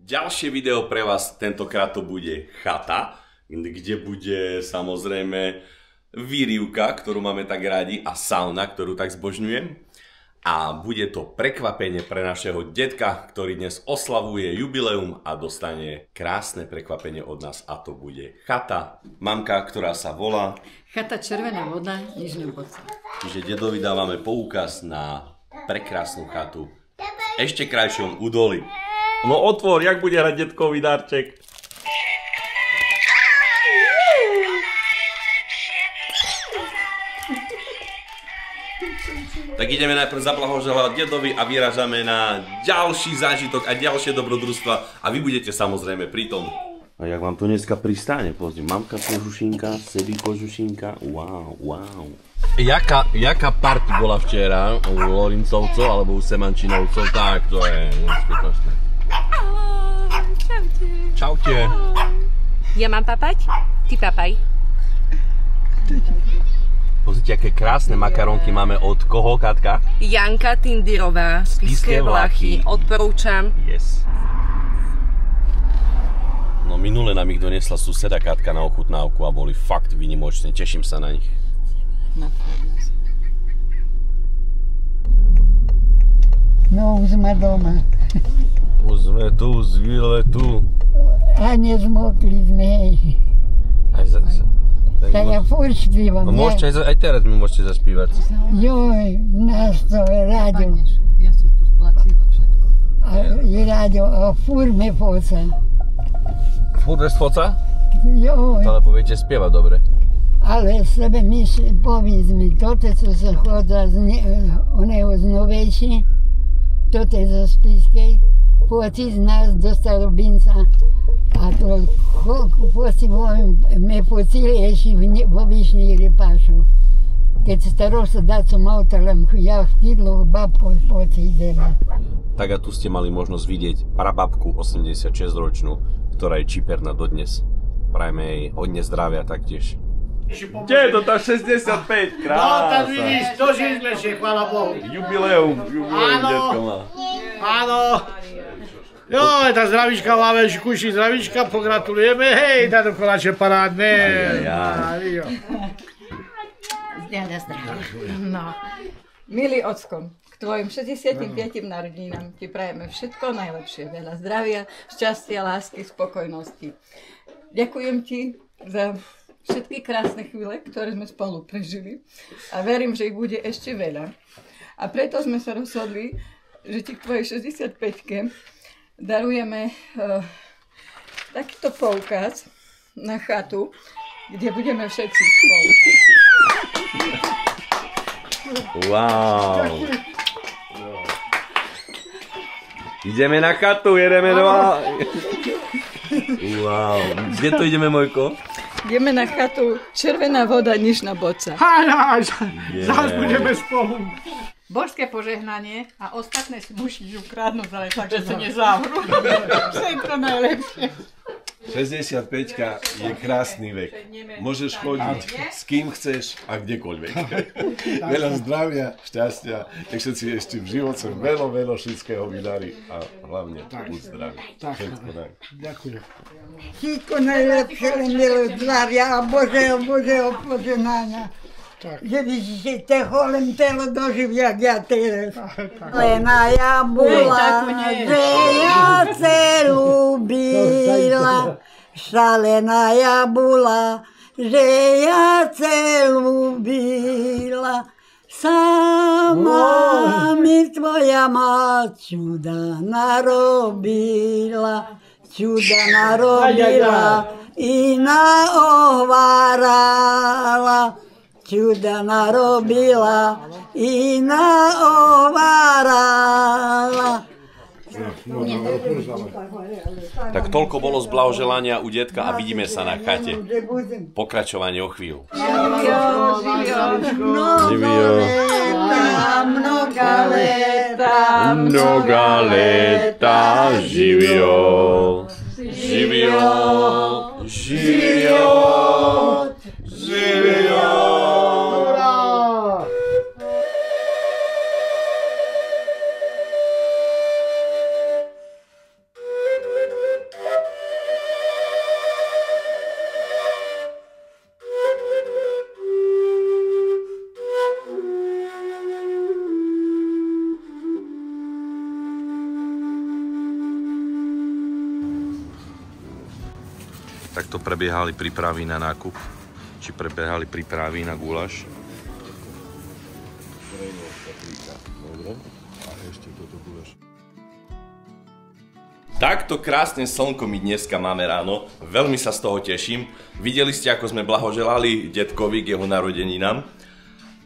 Ďalšie video pre vás, tentokrát to bude chata, kde bude samozrejme výrivka, ktorú máme tak radi, a sauna, ktorú tak zbožňujem. A bude to prekvapenie pre našeho detka, ktorý dnes oslavuje jubileum a dostane krásne prekvapenie od nás, a to bude chata. Mamka, ktorá sa volá Chata Červená voda, Nižná Boca. Čiže dedovi dávame poukaz na prekrásnu chatu v ešte krajšom údolí. No otvor, jak bude hrať detkový darček. Tak ideme najprv zablahoželať dedovi a vyražame na ďalší zážitok a ďalšie dobrodružstva a vy budete samozrejme pri tom. A jak vám to dneska pristáne, pozriem, mamka kožušinka, sedí kožušinka, wow. Jaká party bola včera u Lorincovcov alebo u Semančinovcov, tak to je neskutočné. Čaute. Čaute. Ja mám papať? Ty papaj. Pozrite, aké krásne makarónky máme od koho, Katka? Janka Tindyrová, Spišské Vlachy. Odporúčam. Yes. No minule nám ich donesla suseda Katka na ochutnávku a boli fakt výnimočné. Teším sa na nich. No, už sme doma. Už sme tu, z výletu. A nezmokli sme, hej. Aj zase. Tak ja furt špívam. No môžete aj teraz mi môžete zaspívať. Joj, nás to rádio. Ja som tu splacila všetko. A je rádio, a furt me foca. Furt bez foca? Joj, Ale viete spievať dobre. ale sebe myš, povedz mi, toto co sa chodza oného z Novejši, toto je zo Spišskej, foci z nás do Starobinca. A to foci me focili eši vo Višnji Rypašu. Keď staro sa dať som autorem, ja v kydlu babku foci ideme. Tak a tu ste mali možnosť vidieť prababku 86-ročnú, ktorá je čiperná dodnes. Prajme jej hodne zdravia taktiež. Kde je to tá 65? Krása. No, tak vidíš, dožili sme si, chvála Bohu. Jubileum detko má. Áno. Joj, tá zdravíčka máme, kuši zdravíčka, pogratulujeme, hej, táto koláče parádne. Zdravia, zdravia. No. Milý ocko, k tvojim 65 narodinám ti prajeme všetko najlepšie, veľa zdravia, šťastia, lásky, spokojnosti. Ďakujem ti za všetky krásne chvíle, ktoré sme spolu prežili a verím, že ich bude ešte veľa. A preto sme sa rozhodli, že ti k tvojej 65-ke darujeme takýto poukaz na chatu, kde budeme všetci spolu. Wow. Ideme na chatu, jedeme doma. Wow. Kde to ideme, Mojko? Ideme na chatu Červená voda, Nižná Boca. Háľa, zás budeme spolu. Božské požehnanie a ostatné si musíš ukradnúť, ale takže sa nezávru. Všetko najlepšie. 65-ka je krásny vek. Môžeš chodiť s kým chceš a kdekoľvek. Veľa zdravia, šťastia, nech všetci ešte v živote veľa všetkého vydarí a hlavne buď zdravý. Všetko naj. Ďakujem. Všetko najlepšie, len veľa zdravia a Božieho požehnania. Že vyžijete holem telo doživia, jak ja teraz. Lena ja bola, že ja se ľúbila. Šalená ja bola, že ja se ľúbila. Sama mi tvoja mať čuda narobila. I naohvárala. Čuda narobila i naovarala. Tak toľko bolo z blahoželania u detka a vidíme sa na chate. Pokračovanie o chvíľu. Mnoga leta, živio. Takto prebiehali prípravy na nákup. Či prebiehali prípravy na guláš. Takto krásne slnko my dneska máme ráno. Veľmi sa z toho teším. Videli ste, ako sme blahoželali detkovi k jeho narodeninám.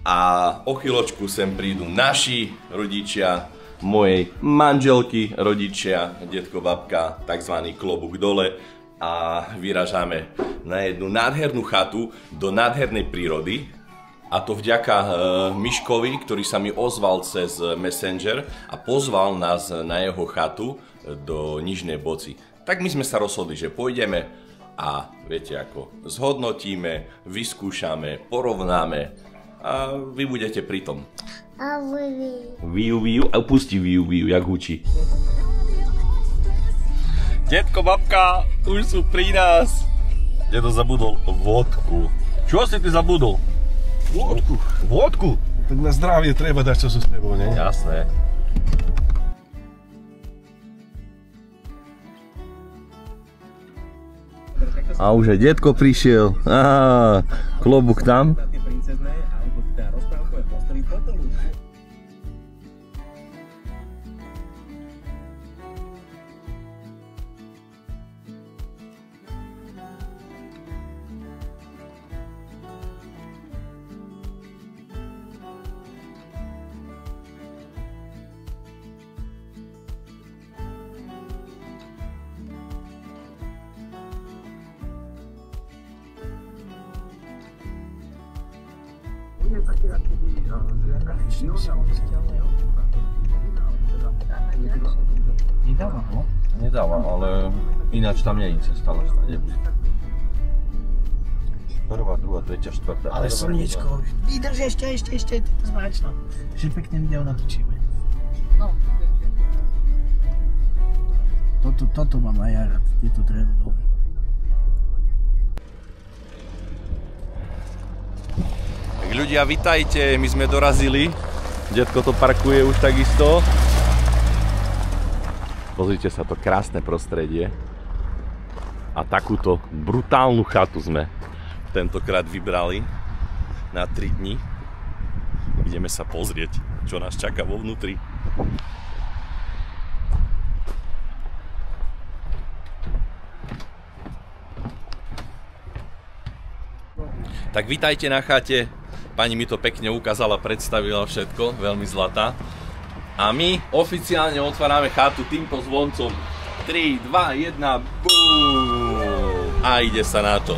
A o chvíľočku sem prídu naši rodičia, mojej manželky, rodičia, detko, babka, takzvaný klobúk dole a vyražame na jednu nádhernú chatu do nádhernej prírody. A to vďaka Miškovi, ktorý sa mi ozval cez Messenger a pozval nás na jeho chatu do Nižnej Boci. Tak my sme sa rozhodli, že pôjdeme a viete ako, zhodnotíme, vyskúšame, porovnáme a vy budete pri tom. Viu, a pustí viu, jak hučí. Detko, babka, už sú pri nás. Dedo zabudol vodku. Čo si ty zabudol? Vodku. Vodku? Tak na zdravie treba dať, čo sú s tebou, ne? Jasné. A už aj detko prišiel. Á, klobúk tam. Nedáva, no? Nedáva, ale ináč tam nie je cesta, ale stade. Prvá, druhá, tretia, štvrtá. Ale slniečko, vydrž ešte, to zmáčno. Že pekné video natočíme. No. Toto mám aj ja rád, tieto drevo dole. Tak ľudia, vitajte, my sme dorazili. Detko to parkuje už takisto. Pozrite sa, to krásne prostredie. A takúto brutálnu chatu sme tentokrát vybrali na 3 dni. Ideme sa pozrieť, čo nás čaká vo vnútri. Tak vitajte na chate. Pani mi to pekne ukázala, predstavila všetko, veľmi zlatá. A my oficiálne otvárame chatu týmto zvoncom. 3, 2, 1, bum! A ide sa na to.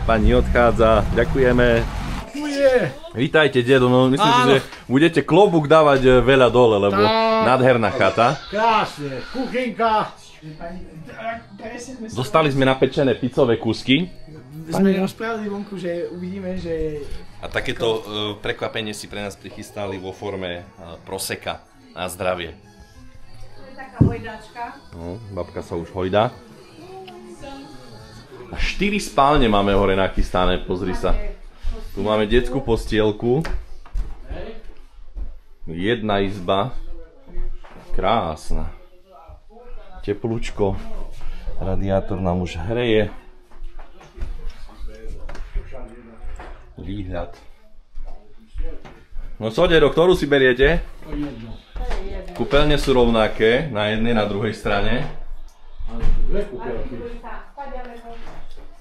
Pani odchádza, ďakujeme. Vítajte, dedo, no myslím si, že budete klobúk dávať veľa dole, lebo nádherná chata. Krásne, kuchynka. Dostali sme napečené pizzové kúsky. Sme rozprávali vonku, že uvidíme, že... A takéto prekvapenie si pre nás prichystali vo forme proseka na zdravie. To je taká hojdačka. No, babka sa už hojdá. A 4 spálne máme hore nachystané, pozri sa. Tu máme detskú postielku. Jedna izba. Krásna. Teplúčko. Radiátor nám už hreje. Výhľad. No co, dedo, ktorú si beriete? Kúpeľne sú rovnaké, na jednej, na druhej strane.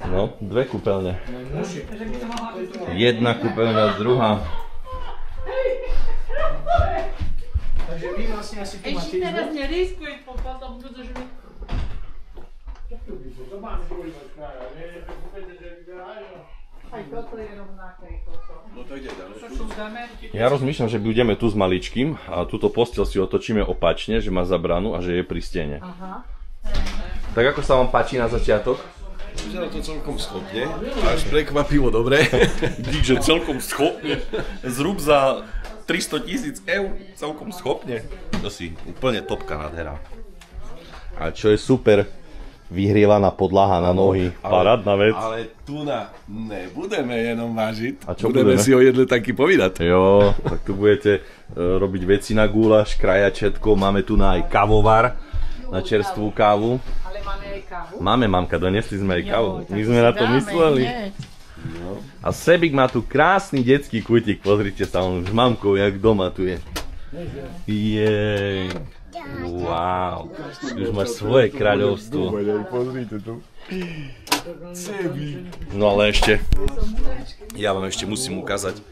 No, 2 kúpeľne. Jedna kúpeľňa, druhá. Takže vy vlastne asi tu máte... Ešte teraz neriskuj, potom budeš mi... Aj toto je rovnaké, toto. Čo dáme? Ja rozmýšľam, že budeme tu s maličkým a túto posteľ si otočíme opačne, že má zabranu a že je pri stene. Aha. Tak ako sa vám páči na začiatok? Vyzerá to celkom schopne, až prekvapivo dobre. Dík, že celkom schopne. Zrúb za 300 000 eur, celkom schopne. To si úplne topka nádhera. A čo je super, vyhrievaná podlaha na nohy, parádna vec. Ale tu nebudeme jenom vážiť, A čo budeme budeme? si o jedle taký povedať. Jo, tak tu budete robiť veci na guláš, krajačetko, máme tu aj kávovar na čerstvú kávu. Ale máme aj kávu. Máme, mamka, donesli sme aj kávu. My sme na to mysleli. A Sebik má tu krásny detský kútik, pozrite sa, on už mamkou, jak doma tu je. Jej. Wow. Už máš svoje kráľovstvo. Pozrite tu. No ale ešte, ja vám ešte musím ukázať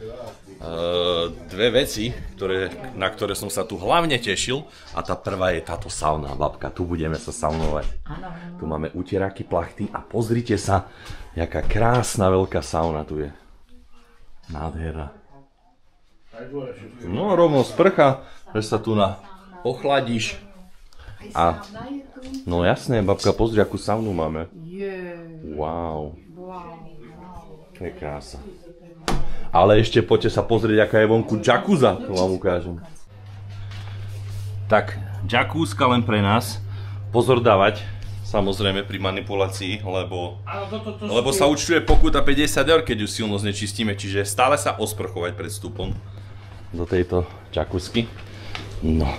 dve veci, na ktoré som sa tu hlavne tešil. A tá prvá je táto sauna, babka, tu budeme sa saunovať. Tu máme utieráky, plachty a pozrite sa, jaká krásna veľká sauna tu je. Nádherná. No rovno sprcha, že sa tu ochladíš. A no jasné, babka, pozri, akú saunu máme. Wow. To je krása. Ale ešte poďte sa pozrieť, aká je vonku džakúza, to vám ukážem. Tak, džakúzka len pre nás. Pozor dávať, samozrejme pri manipulácii, lebo sa účtuje pokuta 50 €, keď ju silno znečistíme, čiže stále sa osprchovať pred vstupom do tejto džakúzky. No,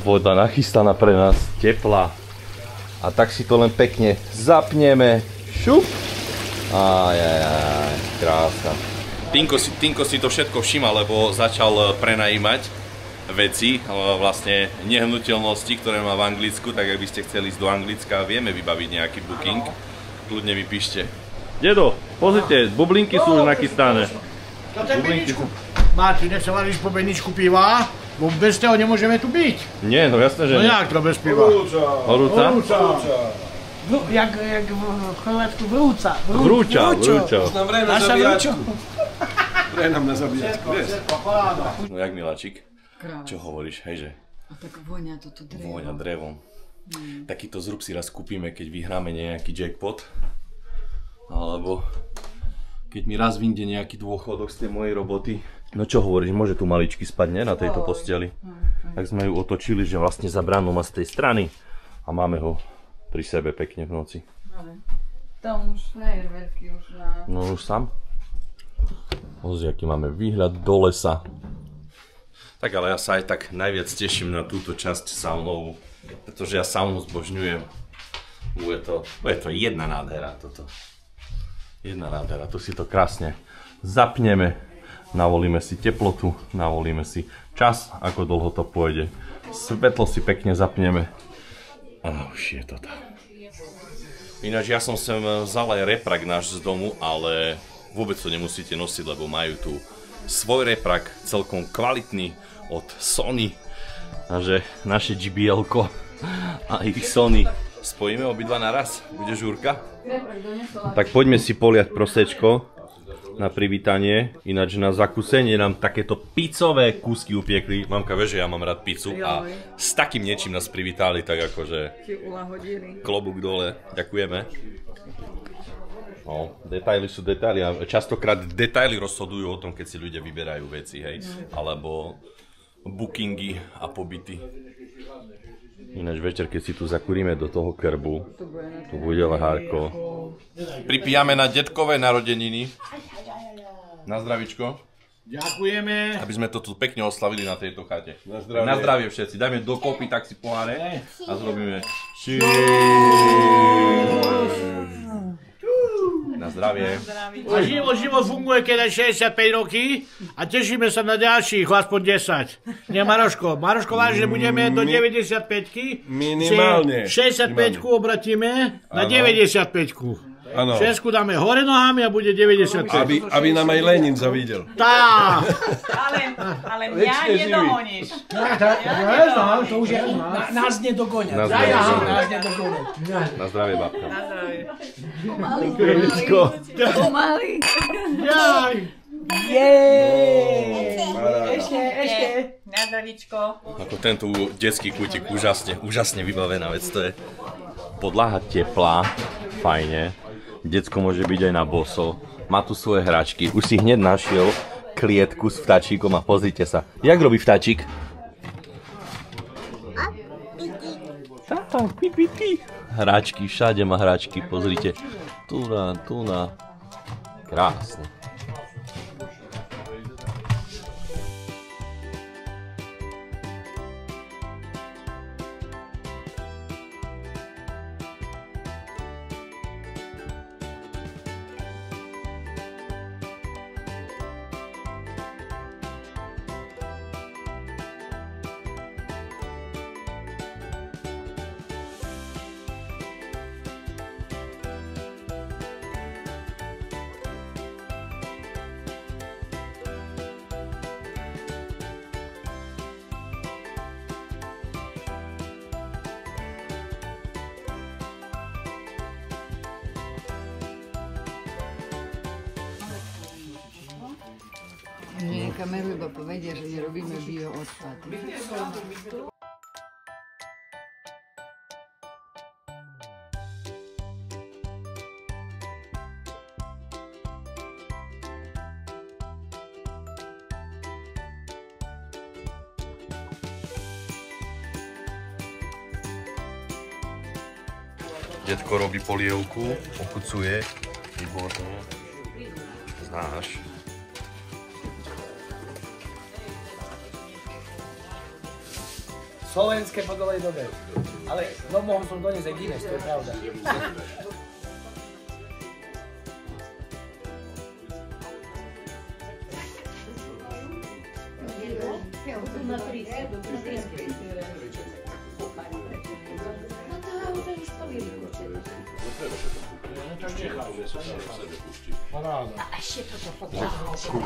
voda nachystaná pre nás, teplá. A tak si to len pekne zapneme. Šup! Ajajaj, krása. Tinko si to všetko všíma, lebo začal prenajímať veci, vlastne nehnuteľnosti, ktoré má v Anglicku, tak ak by ste chceli ísť do Anglicka, vieme vybaviť nejaký booking. Kľudne mi píšte. Dedo, pozrite, bublinky sú už nachystané. Martin, nech sa varíš po bedničku piva, bo bez toho nemôžeme tu byť. Nie, no jasné, že nie. No jak to bez piva? Horúca? Jak v Chorvátsku vrúca. Vrúča. Naša vrúča. Pre nám na zabíjačku. No jak miláčik? Čo hovoríš, hejže? A tak vonia toto drevo. Vonia drevom. Takýto zrub si raz kúpime, keď vyhráme nejaký jackpot. Alebo keď mi raz vyjde nejaký dôchodok z tej mojej roboty. No čo hovoríš, môže tu maličky spať, ne? Na tejto posteli. Tak sme ju otočili, že vlastne za bránou má z tej strany. A máme ho pri sebe pekne v noci. Tam už fajerverky už na... No už sám. Pozri, aký máme výhľad do lesa. Tak ale ja sa aj tak najviac teším na túto časť saunovú, pretože ja saunu zbožňujem. Je to jedna nádhera toto. Jedna nádhera, tu si to krásne zapneme, navolíme si teplotu, navolíme si čas, ako dlho to pôjde. Svetlo si pekne zapneme a už je to tak. Ináč ja som sem vzal aj reprak náš z domu, ale vôbec to nemusíte nosiť, lebo majú tu svoj reprak, celkom kvalitný od Sony. Takže naše JBL-ko a ich Sony spojíme obidva naraz. Bude žúrka? Tak poďme si poliať prosečko na privítanie. Ináč na zakúsenie nám takéto pizzové kúsky upiekli. Mamka vie, že ja mám rád pizzu a s takým niečím nás privítali, tak akože klobúk dole. Ďakujeme. No, detaily sú detaily a častokrát detaily rozhodujú o tom, keď si ľudia vyberajú veci, hej, alebo bookingy a pobyty. Ináč večer, keď si tu zakúrime do toho krbu, tu bude lehárko. Pripijame na detkové narodeniny. Na zdravičko. Ďakujeme. Aby sme to tu pekne oslavili na tejto chate. Na zdravie všetci. Dajme dokopy, tak si poháre a zrobíme na zdravie. A život funguje, keď aj 65 roky a tešíme sa na ďalších, aspoň 10. Nie, Maroško, vážne budeme do 95-ky. Minimálne. 65-ku obratíme na 95-ku. Áno. 6 dáme hore nohami a bude 95. Aby nám aj Lenin zavidel. Tá! Ale mňa nedohoníš. To už je nás nedogonia. Na zdravie, babka. Na zdravie. Pomaly. Jaj! Ešte. Na zdravíčko. Ako tento detský kútik, úžasne vybavená vec to je. Podlaha teplá, fajne. Decko môže byť aj na boso. Má tu svoje hračky. Už si hneď našiel klietku s vtáčikom a pozrite sa. Jak robí vtáčik? Tak, pi. Hračky, všade má hračky, pozrite. Tu na. Krásne. Nie kameru, iba povedia, že nerobíme bioodpad. Detko robí polievku, okucuje, výborné. Znáš. Slovenské po dlhej dobe. Ale no mohol som doniesť aj Guinness, to je pravda.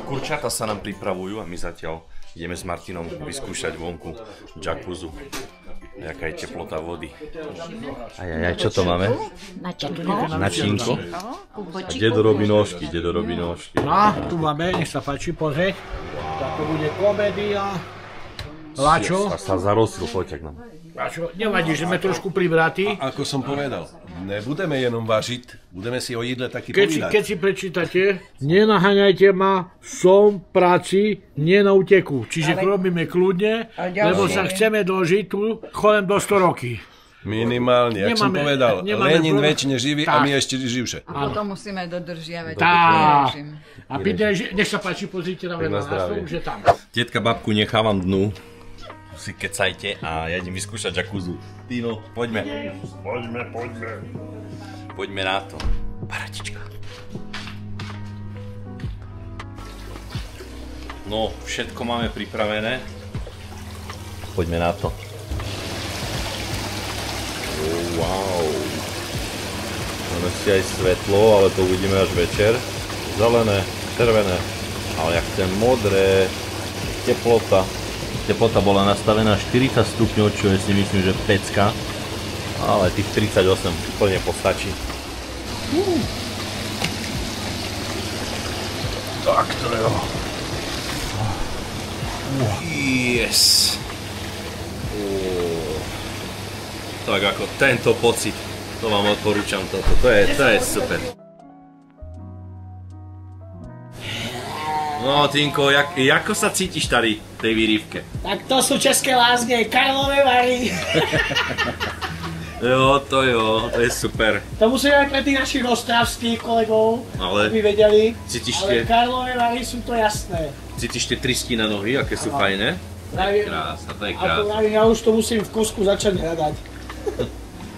Kurčata sa nám pripravujú a my zatiaľ ideme s Martinom vyskúšať vonku jacuzzu. Jaká je teplota vody. Ajajaj, čo to máme? Načínko. A dedo robí nožky, No, tu máme, nech sa páči, pozrieť. To bude komédia. Lačo. Sa zarosil, poďak nám. Lačo, nevadí, že sme trošku pribratí. A ako som povedal, nebudeme jenom važiť, budeme si o jedle taky povídať. Keď si prečítate, nenaháňajte ma, som v práci, nie na úteku. Čiže robíme kľudne, lebo sa chceme dožiť tu chodem do 100 roky. Minimálne, jak som povedal, Lenin väčšine živý a my ešte živšie. A to musíme dodržiavať. A pýtaj, nech sa páči, pozrite na vedľa, už je tam. Tetka, babku nechávam dnu. Si kecajte a ja idem vyskúšať jacuzzu. Tino, poďme. Poďme na to. Paratička. No, všetko máme pripravené. Poďme na to. Oh, wow. Máme si aj svetlo, ale to uvidíme až večer. Zelené, červené, ale jak ten modré. Teplota bola nastavená 40 stupňov, čo je si myslím, že pecka. Ale tých 38 úplne postačí. Tak to jo. Yes. Tak ako tento pocit, to vám odporúčam toto, to je super. No, Tinko, ako sa cítiš tady v tej výrivke? Tak to sú české lázne, Karlové Vary. Jo, to je super. To musíme aj pre tých našich ostravských kolegov, aby vedeli. Ale Karlové Vary sú to jasné. Cítiš tie trysky na nohy, aké sú fajné? Krásne, to je krásne. Ja už to musím v kúsku začať hľadať.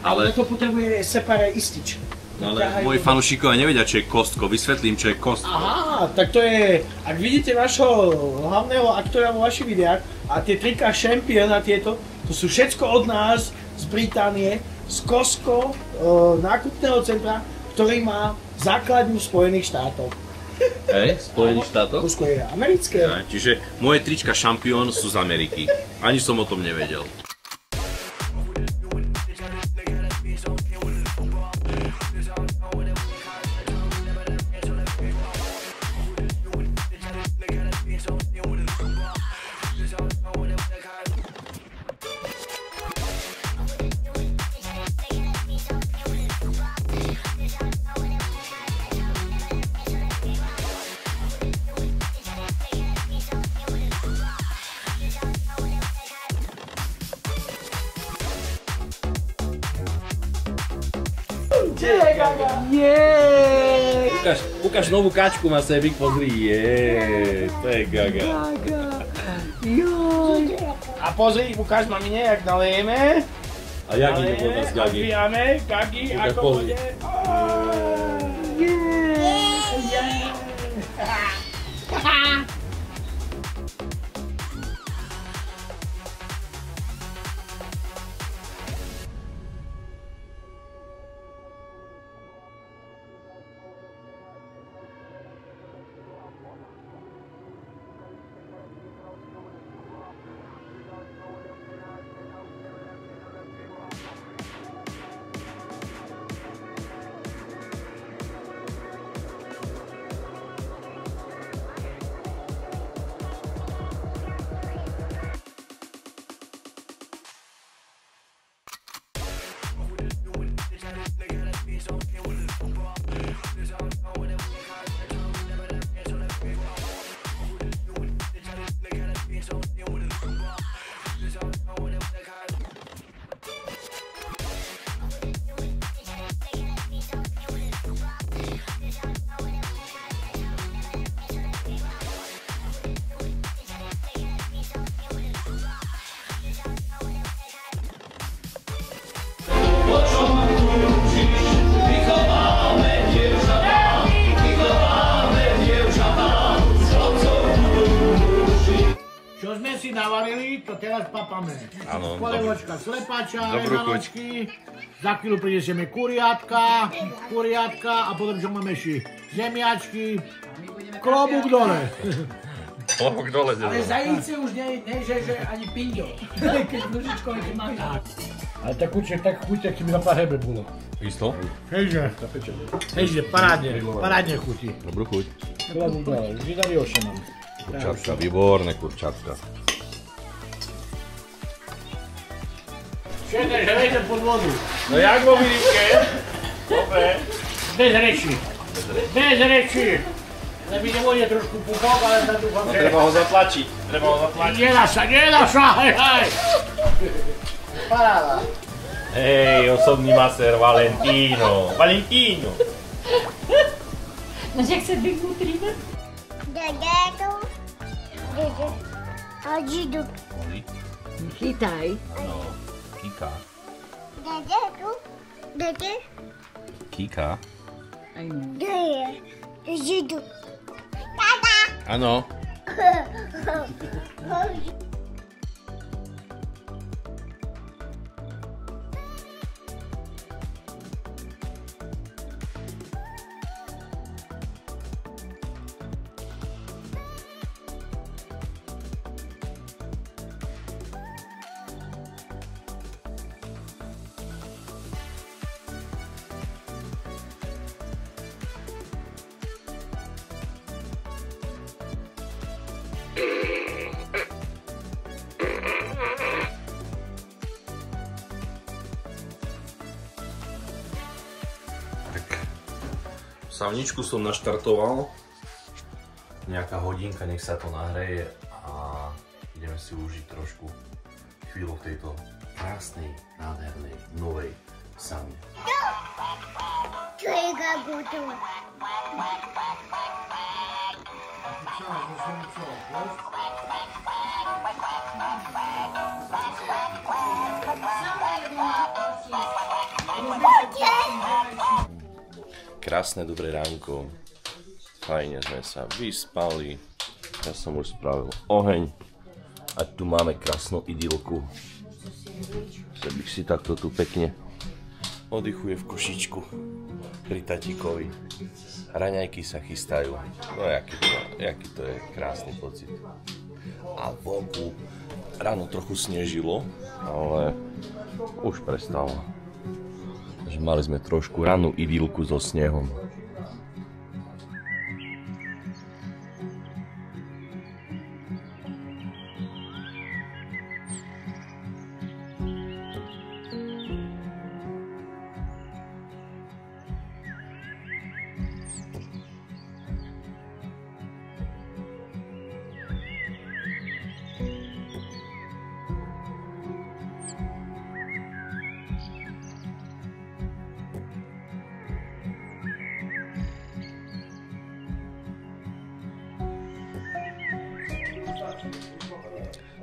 Ale to potrebuje separé istič. Ale moji fanúšikovia nevedia, čo je kostko. Vysvetlím, čo je kostko. Aha, tak to je, ak vidíte vašho hlavného aktora vo vašich videách a tie trika Champion a tieto, to sú všetko od nás z Británie, z Costco, nákupného centra, ktorý má základňu v Spojených štátoch. Spojených štátoch? Costco je americké. Čiže moje trička Champion sú z Ameriky. Ani som o tom nevedel. Ukáž novú kačku, má Sebik, pozri, to je Gaga. A pozri, ukáž mamine, jak nalejeme. A jak ide voda z Gagy? Odbijame, Gagy, ako bude. to teraz papame. Áno, Polievočka slepača, Dobrú chuť. rezanočky. Za chvíľu prinesieme kuriatka a potom čo máme ešte? Zemiačky, klobúk dole. Klobúk dole. Ale zajíce už že ani pingo. Keď nožičkové keď máme. Ale tak chuť, ak mi na pár hebe bolo. Isto? Hejže, parádne chutí. Dobrú chuť. Klobúk dole, už vydali oša mám. Kurčatka, výborné kurčatka. Všetko, že vejde pod vodu. No jak vo výrivke? Dobre. Bez reči. Lebo nebude trošku pupok, ale tam dúfam, že... Treba ho zatlačiť. Nedá sa, hej. Paráda. Hej, osobný masér Valentino. No jak se vykutríme? Chytaj. Kíka. Áno. Savničku som naštartoval, nejaká hodinka, nech sa to nahreje a ideme si užiť trošku chvíľu v tejto krásnej, nádhernej, novej saune. Krásne, dobré ránko, fajne sme sa vyspali, ja som už spravil oheň a tu máme krásnu idylku. Sebik si takto tu pekne oddychuje v košičku pri tatikovi. Raňajky sa chystajú, no jaký to je krásny pocit. A vonku ráno trochu snežilo, ale už prestalo. Takže mali sme trošku rannú idylku so snehom.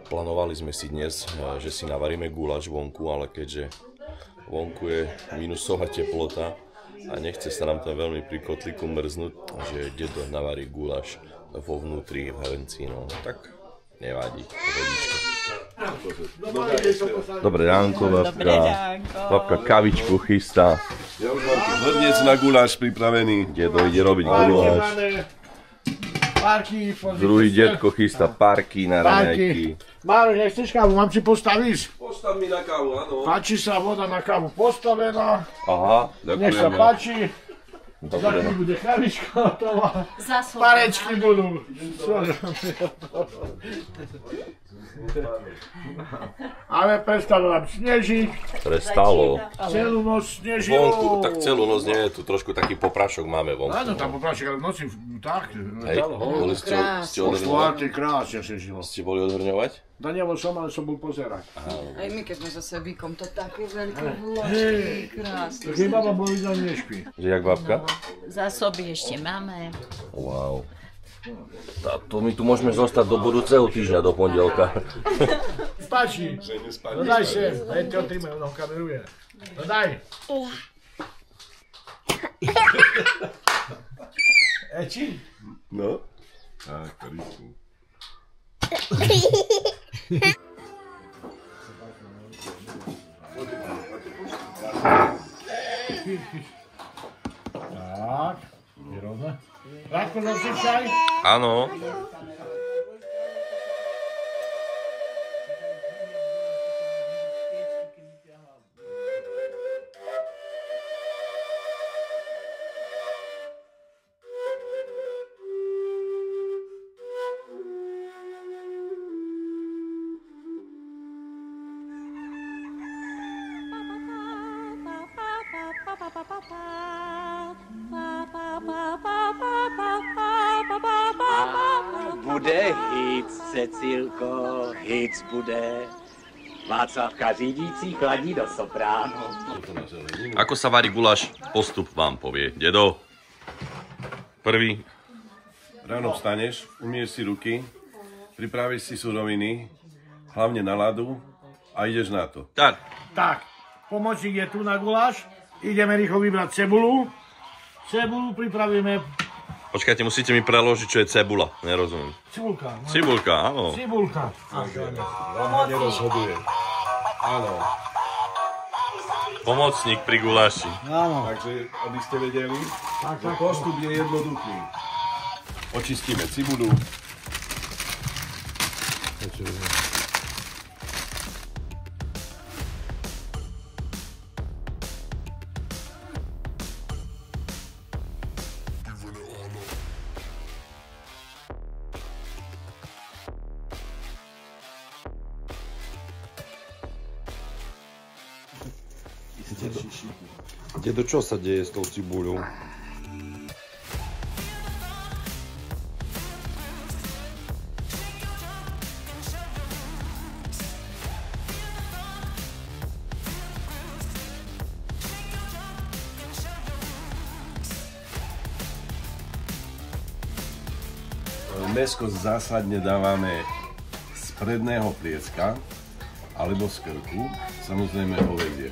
Plánovali sme si dnes, že si navaríme guláš vonku, ale keďže vonku je minusová teplota a nechce sa nám tam veľmi pri kotlíku mrznúť, že dedo navarí guláš vo vnútri v hrnci, no tak nevadí, pohodička. Dobré ránko, babka. Babka kavičku chystá. Ja už mám tu hrniec na guláš pripravený. Dedo ide robiť guláš. Druhý detko chystá parky na raňajky. Máro, nechceš kávu? Mám si postaviť? Postav mi na kávu, áno. Páči sa voda na kávu postavená. Aha, ďakujem. Nech sa páči. Dobre, Za chvíľu bude kavička hotová. Zásoba. Parečky budú. Ale prestalo nám snežiť. Prestalo. Celú noc snežilo. Vonku, tak celú noc nie je tu trošku taký poprašok máme vonku. Áno, tam poprášek, ale v noci tak. Hej, boli ste odhrňovať? Štvrtý krásne snežilo. Ste boli odhrňovať? Da nebol som, ale som bol pozerať. Aj my, keď sme zase výkom, to také veľké vložky, krásne. Tak jej baba boli za nešpí. Že jak babka? Zásoby ešte máme. Wow. To my tu môžeme zostať do budúceho týždňa, do pondelka. Páči. No daj sem. Hej, ty otríme, ono kameruje. No daj. Eči? No. Tak, rýchlo. Tak, výrobne. Rádko zavšíčaj. Áno. Bude hic, Cecilko, hic bude. Václavka řídící chladí do sopránu. Ako sa varí guláš, postup vám povie dedo. Prvý. Ráno vstaneš, umieš si ruky, pripravíš si suroviny, hlavne na ľadu a ideš na to. Tak. Tak, pomocník je tu na guláš. Ideme rýchlo vybrať cebulu. Cebulu pripravíme. Počkajte, musíte mi preložiť, čo je cebula. Nerozumiem. Cibulka. Cibulka, áno. Cibulka. Mama nerozhoduje. Áno. Pomocník pri guláši. Áno. Takže, aby ste vedeli, postup je jednoduchý. Očistíme cibulu. Dedo, čo sa deje s tou cibuľou? Mäsko zásadne dávame z predného pliecka alebo z krku, samozrejme hovädzie.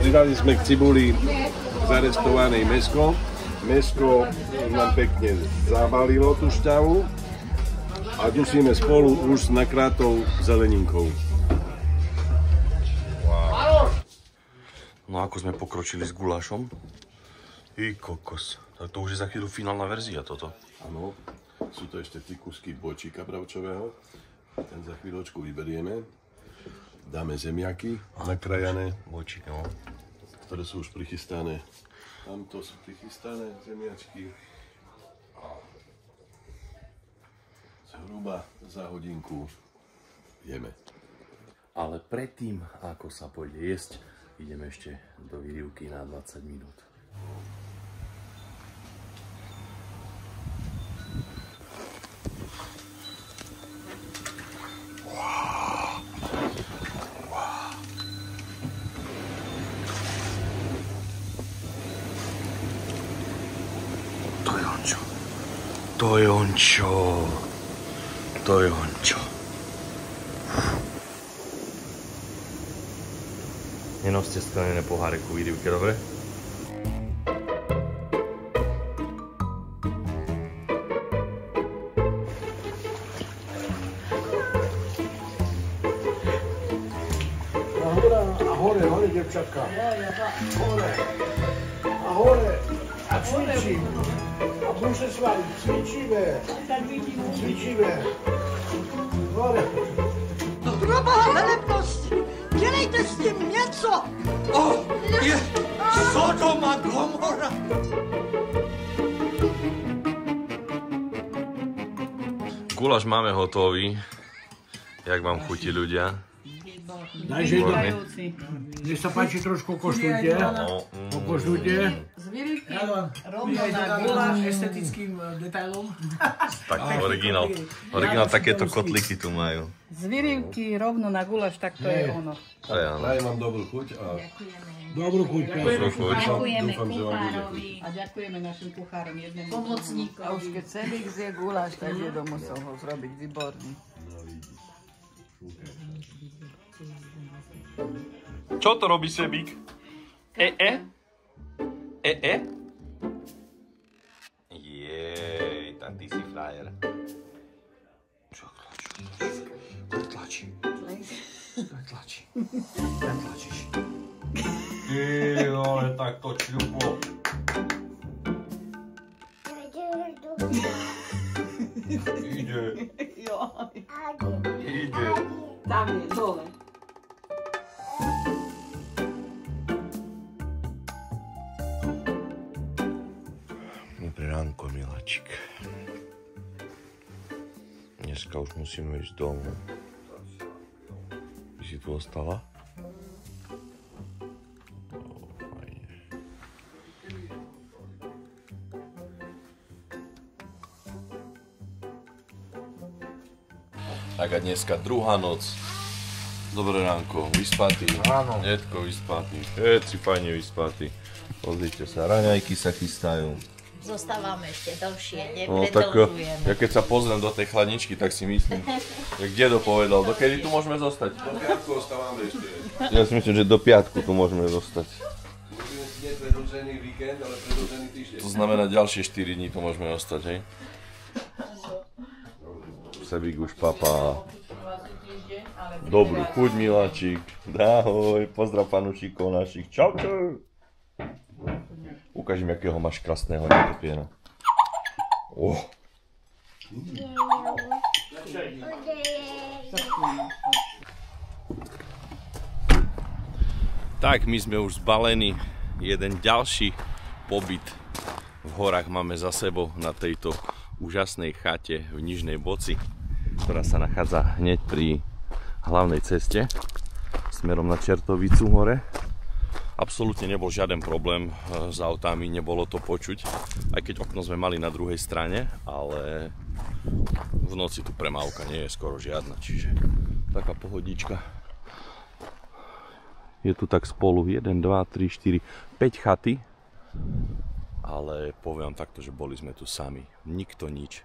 Pridali sme k cibuli zarestované mäsko. Mäsko nám pekne zabalilo tú šťavu a dusíme spolu už s nakrátou zeleninkou. No ako sme pokročili s gulášom? I kokos. Tak to už je za chvíľu finálna verzia toto. Áno, sú to ešte tí kusky bojčíka bravčového. Ten za chvíľočku vyberieme. Dáme zemiaky nakrajané. Bojčík, no. Ktoré sú už prichystané. Tamto sú prichystané zemiačky. Zhruba za hodinku jeme. Ale predtým, ako sa pôjde jesť, ideme ešte do výrivky na 20 minút. To je ončo. To je ončo. To je ončo. Nenoste sklenené poháre ku výrivke, dobre? Hore, devčatka. Hore. A hore. A cvičím. A muže s vami. Cvičíme. Hore. Proboha velebnosti, dělejte s tím něco! Je Sodom a Gomora! Guláš máme hotový. Jak vám chutí ľudia? Dajže to. Nech sa páči, trošku koštujte. Pokoštujte. Rovno na guláš estetickým detailom. Tak originál. Originál takéto kotliky tu majú. Z výrivky rovno na guláš, tak to je ono. To je áno. Prajem vám dobrú chuť a... Dobrú chuť. Ďakujeme kuchárovi. A ďakujeme našim kuchárom jednému. Pomocníkovi. A už keď Sebík zje guláš, tak Jedo musel ho zrobiť výborný. Čo to robí Sebík? Jej, tak ty si frajer. Čo tlačí? Tlačí. Tlačíš. Ale tak to čľupo. Ide. Ide. Tam je, dole. Dobré ránko, miláčik. Dneska už musíme ísť domov. Ty si tu ostala? Fajne. Tak a dneska druhá noc. Dobré ránko, vyspatý. Áno. Detko vyspatý. Všetci fajne vyspatí. Pozrite sa, raňajky sa chystajú. Zostávame ešte dlhšie, No tak ja keď sa pozriem do tej chladničky, tak si myslím, že kde dopovedal, dokedy tu môžeme zostať? Do piatku ostávame ešte. Ja si myslím, že do piatku tu môžeme zostať. Môžeme si nie predĺžený víkend, ale predĺžený týždeň. To znamená ďalšie 4 dní tu môžeme ostať, hej? Sebík už papá. Dobrú chuť, miláčik. Ahoj, pozdrav fanúšikov našich. Čauču. Ukáž mi, akého máš krásneho netopiera. Tak, my sme už zbalení. Jeden ďalší pobyt v horách máme za sebou na tejto úžasnej chate v Nižnej Boci, ktorá sa nachádza hneď pri hlavnej ceste smerom na Čertovicu hore. Absolútne nebol žiaden problém s autami, nebolo to počuť, aj keď okno sme mali na druhej strane, ale v noci tu premávka nie je skoro žiadna, čiže taká pohodička. Je tu tak spolu 1, 2, 3, 4, 5 chaty, ale poviem takto, že boli sme tu sami, nikto nič.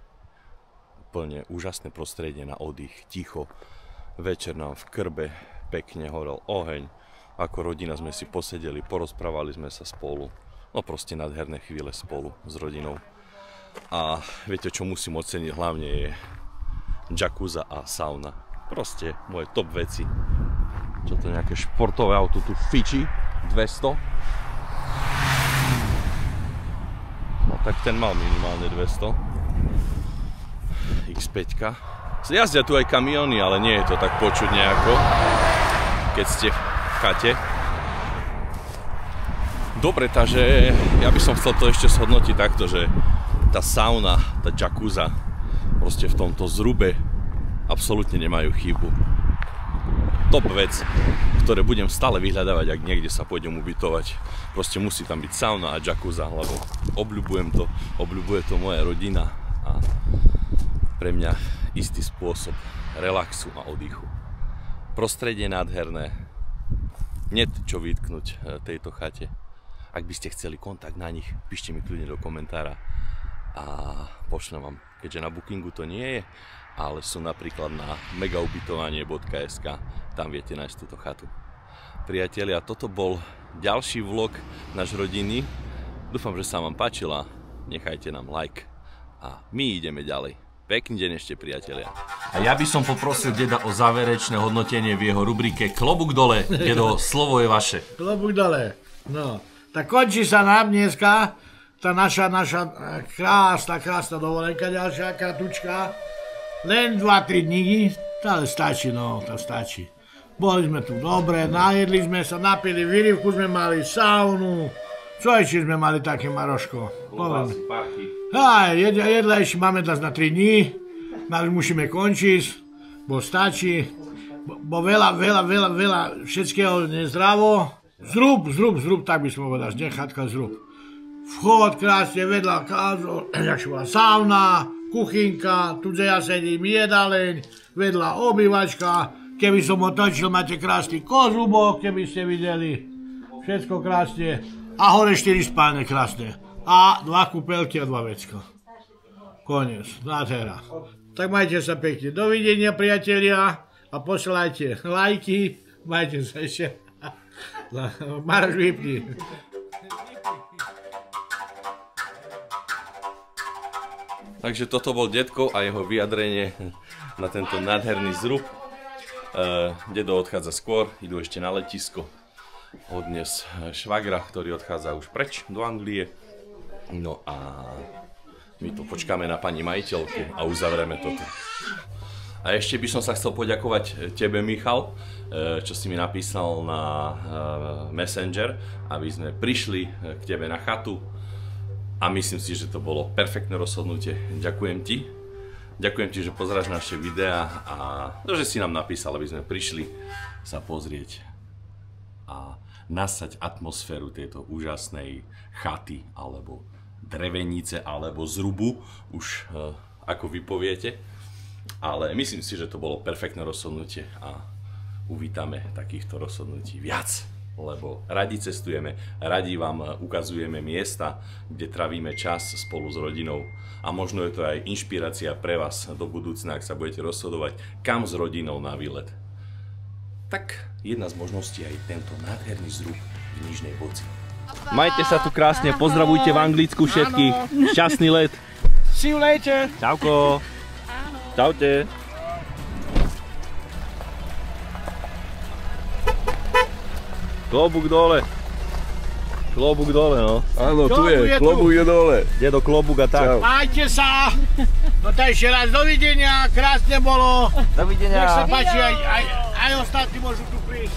Úplne úžasné prostredie na oddych, ticho, večer nám v krbe pekne horel oheň. Ako rodina sme si posedeli, porozprávali sme sa spolu. No proste nádherné chvíle spolu s rodinou. A viete, čo musím oceniť hlavne je jacuzza a sauna. Proste moje top veci. Čo to nejaké športové auto tu fičí. 200. No tak ten mal minimálne 200. X5. Jazdia tu aj kamióny, ale nie je to tak počuť nejako, keď ste v chate. Dobre, takže ja by som chcel to ešte zhodnotiť takto, že tá sauna, tá jacuzza proste v tomto zrube absolútne nemajú chybu. Top vec, ktoré budem stále vyhľadávať, ak niekde sa pôjdem ubytovať. Proste musí tam byť sauna a jacuzza, lebo obľubuje to moja rodina a pre mňa istý spôsob relaxu a oddychu. Prostredie nádherné, niet čo vytknúť tejto chate. Ak by ste chceli kontakt na nich, píšte mi kľudne do komentára a pošlem vám, keďže na Bookingu to nie je, ale sú napríklad na megaubytovanie.sk, tam viete nájsť túto chatu. Priatelia, toto bol ďalší vlog náš rodiny. Dúfam, že sa vám páčila, nechajte nám like a my ideme ďalej. Pekný deň ešte, priatelia. A ja by som poprosil deda o záverečné hodnotenie v jeho rubrike Klobúk dole. Dedo, slovo je vaše. Klobúk dole, no. Tak končí sa nám dneska tá naša krásna dovolenka, ďalšia kratučka. Len 2-3 dní, ale stačí, no, to stačí. Boli sme tu dobre, najedli sme sa, napili výrivku sme mali, saunu. Čo ešte sme mali také, Maroško? Klobásy, parky. Jedla ešte máme nás na 3 dní, ale musíme končiť, bo stačí, bo veľa všetkého nezdravo. Zrub, tak by sme povedali, nechatka zrub. Vchod krásne, vedľa sauna, kuchynka, tu ja sedím, jedáleň, vedľa obývačka. Keby som otočil, máte krásny kozubok, keby ste videli. Všetko krásne. A hore 4 spálne krásne. A 2 kúpeľky a 2 vecko. Koniec, nádhera. Tak majte sa pekne. Dovidenia, priatelia. A posielajte lajky. Majte sa ešte. Maroš, vypni. Takže toto bol detko a jeho vyjadrenie na tento nádherný zrub. Dedo odchádza skôr, idú ešte na letisko. Odnes švagra, ktorý odchádza už preč do Anglie. No a my tu počkáme na pani majiteľku a uzavrieme toto. A ešte by som sa chcel poďakovať tebe, Michal, čo si mi napísal na Messenger, aby sme prišli k tebe na chatu. A myslím si, že to bolo perfektné rozhodnutie. Ďakujem ti. Ďakujem ti, že pozeráš naše videá a že si nám napísal, aby sme prišli sa pozrieť a nasať atmosféru tejto úžasnej chaty alebo drevenice alebo zrubu, už ako vy poviete. Ale myslím si, že to bolo perfektné rozhodnutie a uvítame takýchto rozhodnutí viac, lebo radi cestujeme, radi vám ukazujeme miesta, kde trávime čas spolu s rodinou a možno je to aj inšpirácia pre vás do budúcna, ak sa budete rozhodovať, kam s rodinou na výlet. Tak jedna z možností aj tento nádherný zrub v Nižnej Boci. Majte sa tu krásne, pozdravujte v Anglicku všetkých, šťastný let. See you later. Čauko. Čaute. Klobúk dole. Klobúk dole, no. Áno, tu je, klobúk je dole. Dedo, klobúk a tak. Majte sa. No to ešte raz dovidenia, krásne bolo. Dovidenia. Nech sa páči, aj ostatní môžu tu prísť.